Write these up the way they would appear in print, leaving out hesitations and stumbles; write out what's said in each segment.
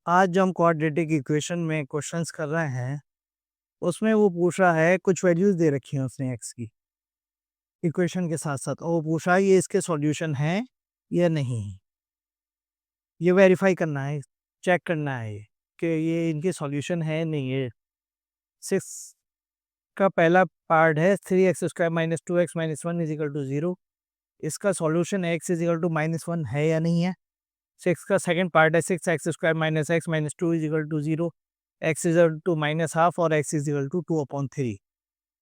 आज जो हम क्वाड्रेटिक इक्वेशन में क्वेश्चंस कर रहे हैं, उसमें वो पूछ रहा है कुछ वैल्यूज़ दे रखी हैं उसने एक्स की, इक्वेशन के साथ-साथ और वो पूछ रहा है ये इसके सॉल्यूशन हैं या नहीं? ये वेरीफ़ाई करना है, चेक करना है कि ये इनके सॉल्यूशन है नहीं है। 6 का पहला पार्ट है 3x² - 2x - 1 = 0। इसका सॉल्यूशन x = -1 है या नहीं है? 6 का सेकंड पार्ट है 6x² - x - 2 = 0, x -½ और x = 2/3।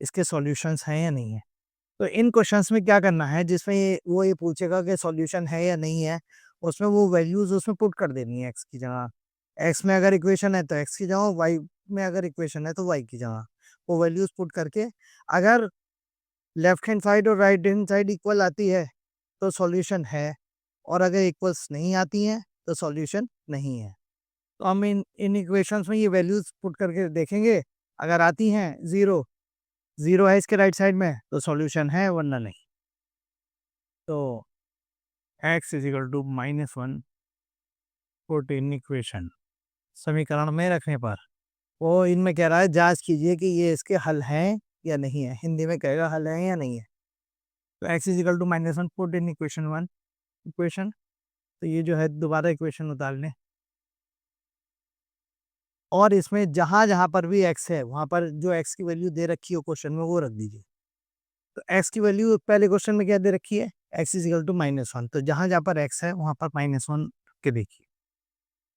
इसके सॉल्यूशंस हैं या नहीं है? तो इन क्वेश्चंस में क्या करना है जिसमें ये पूछेगा कि सॉल्यूशन है या नहीं है, उसमें वो वैल्यूज़ उसमें पुट कर देनी है x की जगह। x में अगर इक्वेशन है तो x की जगह, y में अगर इक्वेशन है तो y की जगह। वो वैल्यूज़ पुट करके अगर लेफ्ट हैंड साइड और राइट हैंड साइड इक्वल आती है तो सॉल्यूशन है, और अगर इक्वल्स नहीं आती हैं तो सॉल्यूशन नहीं है। तो हम इन इक्वेशंस में ये वैल्यूज़ पुट करके देखेंगे, अगर आती हैं 0, 0 है इसके राइट साइड में तो सॉल्यूशन है वरना नहीं। तो x = -1 पुट इन इक्वेशन, समीकरण में रखने पर वो इनमें कह रहा है जाँच कीजिए कि ये इसके हल हैं या नहीं है। हिंदी में कहेगा हल है या नहीं है। तो x = -1 put in equation 1 equation, तो ये जो है दोबारा इक्वेशन उतार लें और इसमें जहाँ-जहाँ पर भी x है वहाँ पर जो x की वैल्यू दे रखी हो क्वेश्चन में वो रख दीजिए। तो x की वैल्यू पहले क्वेश्चन में क्या दे रखी है? x = -1, तो जहाँ-जहाँ पर x है वहाँ पर -1 रख के देखिए।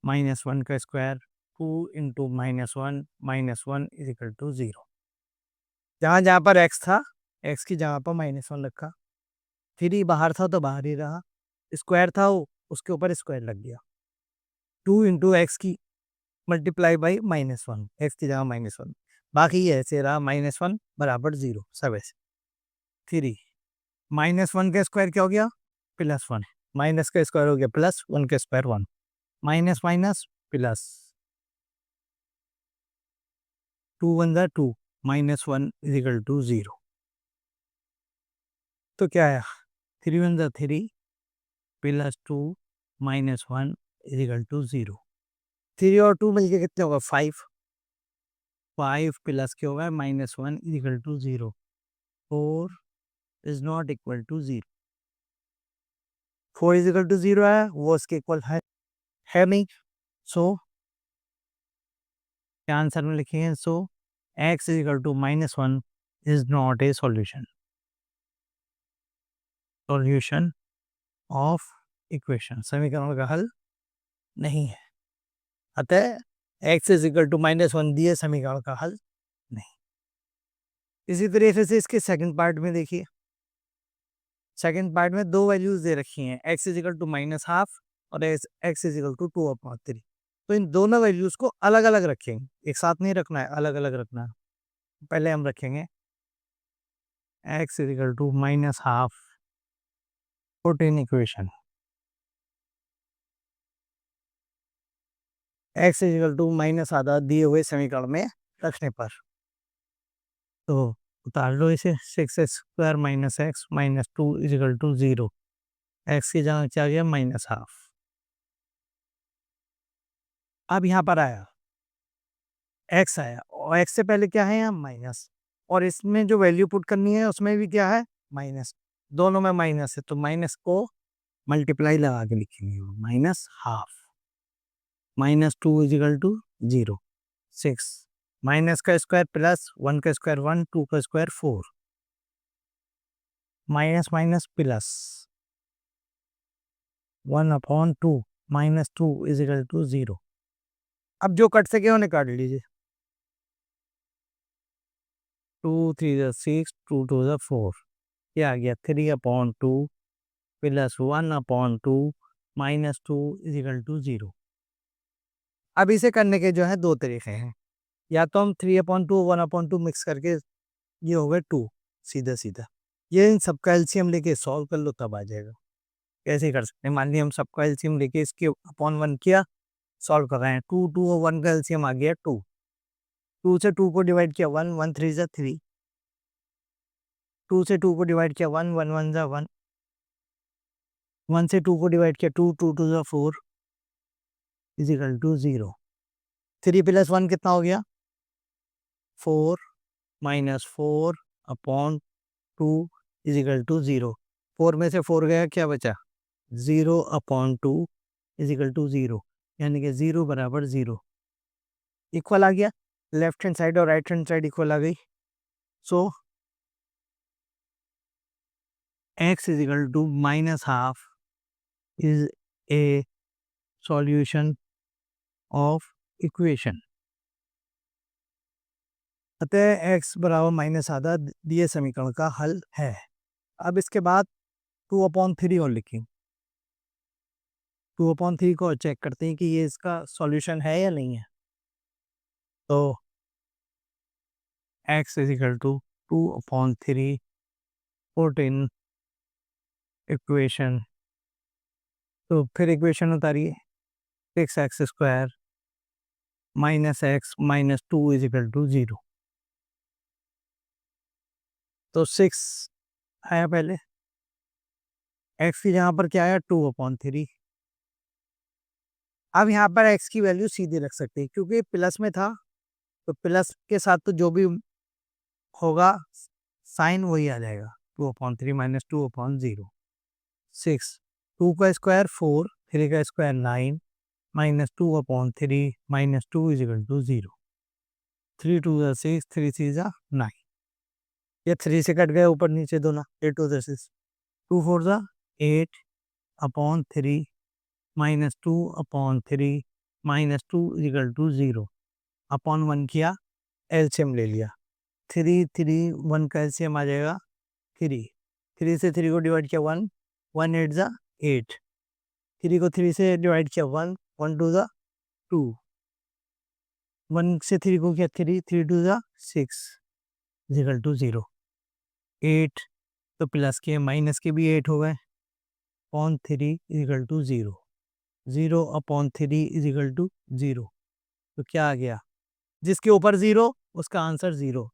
-1 का स्क्वायर 2 × -1 -1 = 0। जहाँ-जहाँ पर x था, x की जगह पर -1 रखा। 3 बाहर था तो बाहर ही रहा। स्क्वायर था वो, उसके ऊपर स्क्वायर लग गया। 2 × x की मल्टीप्लाई बाई -1, x की जगह -1। बाकी ये ऐसे रहा -1 बराबर 0, सब ऐसे। 3 -1 का स्क्वायर क्या हो गया? +1, माइनस का स्क्वायर हो गया प्लस, 1 का स्क्वायर 1, माइनस माइनस प्लस, 2 1 जा 2, -1 = 0। तो क्या आया? 3 1 जा 3 +2 -1 = 0। 3 और 2 मिलके कितने होगा? 5, 5 प्लस क्या होगा? -1 = 0। 4 इज़ नॉट इक्वल टू 0। 4 = 0 है, वो उसके इक्वल है नहीं। सो क्या आंसर में लिखेंगे? सो x = -1 is not a solution, solution of equation, समीकरण का हल नहीं है। अतः x = -1 दिए समीकरण का हल नहीं। इसी तरीके से इसके सेकंड पार्ट में देखिए, सेकंड पार्ट में दो वैल्यूज दे रखी हैं, x = -½ और x = 2/3। तो इन दोनों वैल्यूज को अलग अलग रखेंगे, एक साथ नहीं रखना है, अलग अलग रखना है। पहले हम रखेंगे x = -½ put in equation, x = -½ दिए हुए समीकरण में रखने पर, तो उतार लो इसे। 6x² - x - 2 = 0। x की जगह क्या आ गया? -½ अब यहाँ पर आया x आया और x से पहले क्या है? यहाँ माइनस, और इसमें जो वैल्यू पुट करनी है उसमें भी क्या है? माइनस। दोनों में माइनस है तो माइनस को मल्टीप्लाई लगा के लिखेंगे, -½ -2 = 0। 6 माइनस का स्क्वायर प्लस, 1 का स्क्वायर 1, 2 का स्क्वायर 4, माइनस माइनस प्लस, 1/2 -2 = 0। अब जो कट सके उन्हें काट लीजिए। 2 3 जा 6, 2 2 जा 4, ये आ गया 3/2 प्लस 1/2 -2 = 0। अब इसे करने के जो है दो तरीके हैं, या तो हम 3/2 1/2 मिक्स करके, ये हो गए 2 सीधा सीधा, ये इन सबका एलसीएम लेके सॉल्व कर लो तब आ जाएगा। कैसे कर सकते हैं? मान लिया हम सबका एलसीएम लेके इसके अपॉन 1 किया, सॉल्व कर रहे हैं। 2 2 और 1 का एलसीएम आ गया 2, 2 से 2 को डिवाइड किया 1, 1 3 जा 3, 2 से 2 को डिवाइड किया 1, 1 1 जा 1, 1 से 2 को डिवाइड किया 2, 2 2 जा 4, इज इक्वल टू 0। 3 + 1 कितना हो गया? 4 minus 4 upon 2 is equal to 0। 4 में से 4 गया, क्या बचा? 0 अपॉन 2 इज इक्वल टू 0, यानी कि 0 बराबर 0 इक्वल आ गया। लेफ्ट हैंड साइड और राइट हैंड साइड इक्वल आ गई। So x is equal to -12 is a solution of equation. अतः x बराबर -आधा दिए समीकरण का हल है। अब इसके बाद 2/3 और लिखें। 2/3 को चेक करते हैं कि ये इसका सॉल्यूशन है या नहीं है। तो x is equal to 2/3 put in equation. तो फिर इक्वेशन उतारिए। 6x² minus x minus 2 is equal to 0। तो 6 आया पहले, x की जगह पर क्या आया? 2/3। अब यहाँ पर x की वैल्यू सीधी रख सकते हैं क्योंकि प्लस में था, तो प्लस के साथ तो जो भी होगा साइन वही आ जाएगा। 2/3 माइनस 2/0। 6, 2 का स्क्वायर 4, 3 का square 9 minus 2/3 minus 2 is equal to 0। 3 2 6, 3 3 9। ये 3 से कट गए ऊपर नीचे दोनों। 8 2 6, 2 4 8/3 minus 2/3 minus 2 is equal to 0। Upon 1 किया, एलसीएम ले लिया। 3 3 1 का एलसीएम आ जाएगा 3। 3 से 3 को डिवाइड किया 1, 1 8 8। 3 को 3 से डिवाइड किया 1, 1 2 2। 1 से 3 को किया 3, 3 2 6 इक्वल टू 0। 8 तो प्लस के माइनस के भी 8 हो गए। Upon 3 equal to 0। 0/3 is equal to 0। तो क्या आ गया? जिसके ऊपर 0 उसका आंसर 0।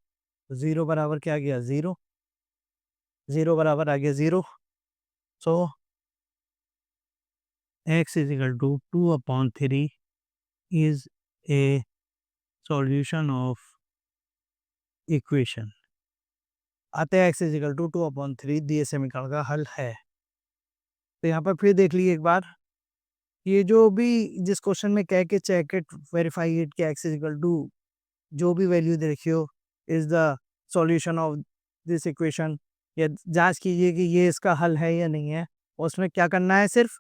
0 बराबर क्या आ गया? 0। 0 बराबर आ गया 0। So x is equal to 2/3 is a solution of equation. अतः x इज इक्वल टू 2/3 दिए समीकरण का हल है। तो यहाँ पर फिर देख लीजिए एक बार, ये जो भी जिस क्वेश्चन में कह के चेक इट वेरीफाई इट कि x इज इक्वल टू जो भी वैल्यू दे रखी हो is the solution of this equation, या जांच कीजिए कि ये इसका हल है या नहीं है। उसमें क्या करना है? सिर्फ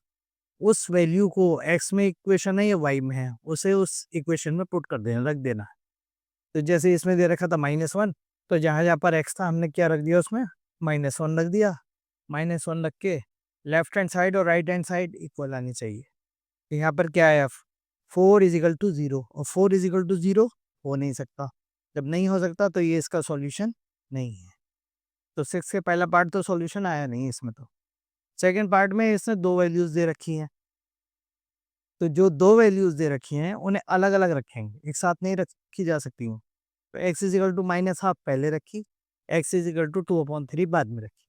उस वैल्यू को x में इक्वेशन है या y में है उसे उस इक्वेशन में पुट कर देना, रख देना। तो जैसे इसमें दे रखा था -1, तो जहाँ जहाँ पर x था हमने क्या रख दिया? उसमें -1 रख दिया। -1 रख के लेफ्ट हैंड साइड और राइट हैंड साइड इक्वल आनी चाहिए। तो यहाँ पर क्या है? 4 इज इक्वल टू 0, और 4 इज इक्वल टू 0 हो नहीं सकता। जब नहीं हो सकता तो ये इसका सॉल्यूशन नहीं है। तो 6 के पहला पार्ट तो सॉल्यूशन आया नहीं इसमें। तो सेकंड पार्ट में इसने दो वैल्यूज दे रखी हैं, तो जो दो वैल्यूज दे रखी हैं उन्हें अलग अलग रखेंगे, एक साथ नहीं रखी जा सकती हूँ। तो x इज इक्वल टू -12 पहले रखी, x इज इक्वल टू 2/3 बाद में रखी।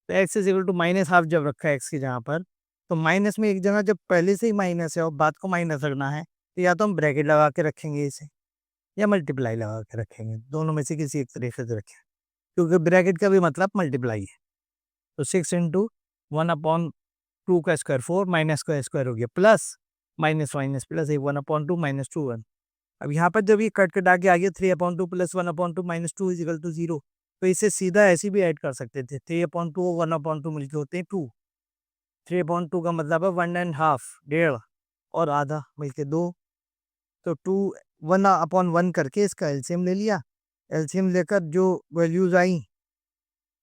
तो x इज इक्वल टू -12 जब रखा है x की जगह पर, तो माइनस में एक जगह जब पहले से ही माइनस है और बाद को माइनस रखना है, तो या तो हम ब्रैकेट लगा के रखेंगे इसे या मल्टीप्लाई लगा के रखेंगे, दोनों में से किसी एक तरीके से रखें, क्योंकि ब्रैकेट का भी मतलब मल्टीप्लाई है। तो 6 इंटू 1/2 का स्क्वायर 4 माइनस का स्क्वायर हो गया, plus minus minus plus 1/2 minus 2 1। अब यहाँ पर जब ये कट कट आके आ गया 3/2 plus 1/2 minus 2 is equal to 0, तो इसे सीधा ऐसे भी ऐड कर सकते थे। 3/2 और 1/2 मिलके होते हैं 2। 3/2 का मतलब है 1.5, डेढ़, और आधा मिलके 2। तो 2 1/1 करके इसका एलसीएम ले लिया। एलसीएम लेकर जो वैल्यूज आई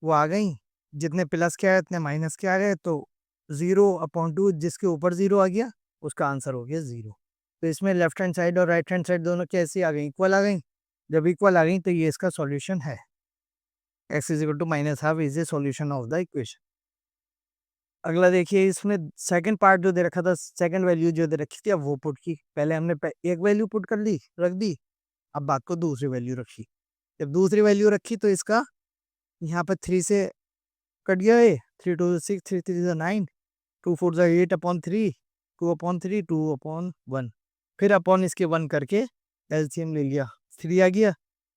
वो आ गई, जितने प्लस के आए उतने माइनस के आ गए। तो 0/2 जिसके ऊपर 0 आ गया उसका आंसर हो गया 0। तो इसमें लेफ्ट हैंड साइड और राइट हैंड साइड दोनों कैसी आ गई? इक्वल आ गई। जब इक्वल आ गई तो ये इसका सॉल्यूशन है। x is equal to -12 is a solution of the equation. अगला देखिए, इसमें सेकंड पार्ट जो दे रखा था, सेकंड वैल्यू जो दे रखी थी, अब वो पुट की। पहले हमने एक वैल्यू पुट कर ली, रख दी। अब बात को दूसरी वैल्यू रखी। जब दूसरी वैल्यू रखी तो इसका यहाँ पर 3 से कट गया है। 3 2 6, 3 3 9, 2 4 8/3, 2/3 2/1 फिर अपॉन इसके 1 करके एलसीएम ले लिया 3 आ गया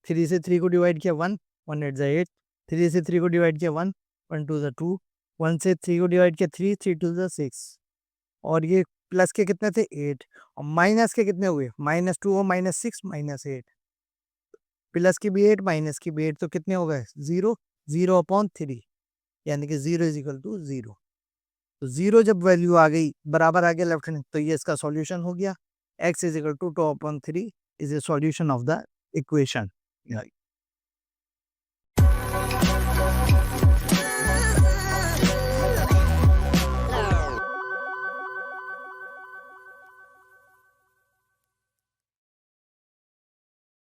3 से 3 को डिवाइड किया 1 1 8 जा 8 3 से 3 को डिवाइड किया 1 1 2 जा 2 1 से 3 को डिवाइड किया 3 3 2 जा 6 और ये प्लस के कितने थे 8 और माइनस के कितने हुए -2 और -6 -8 प्लस की भी 8 माइनस की भी 8 तो कितने हो गए 0 0/3 यानी कि 0 इज इक्वल टू 0 तो 0 जब वैल्यू आ गई बराबर आ गया लेफ्ट हैंड तो ये इसका सॉल्यूशन हो गया x is equal to 2/3 is a solution of the equation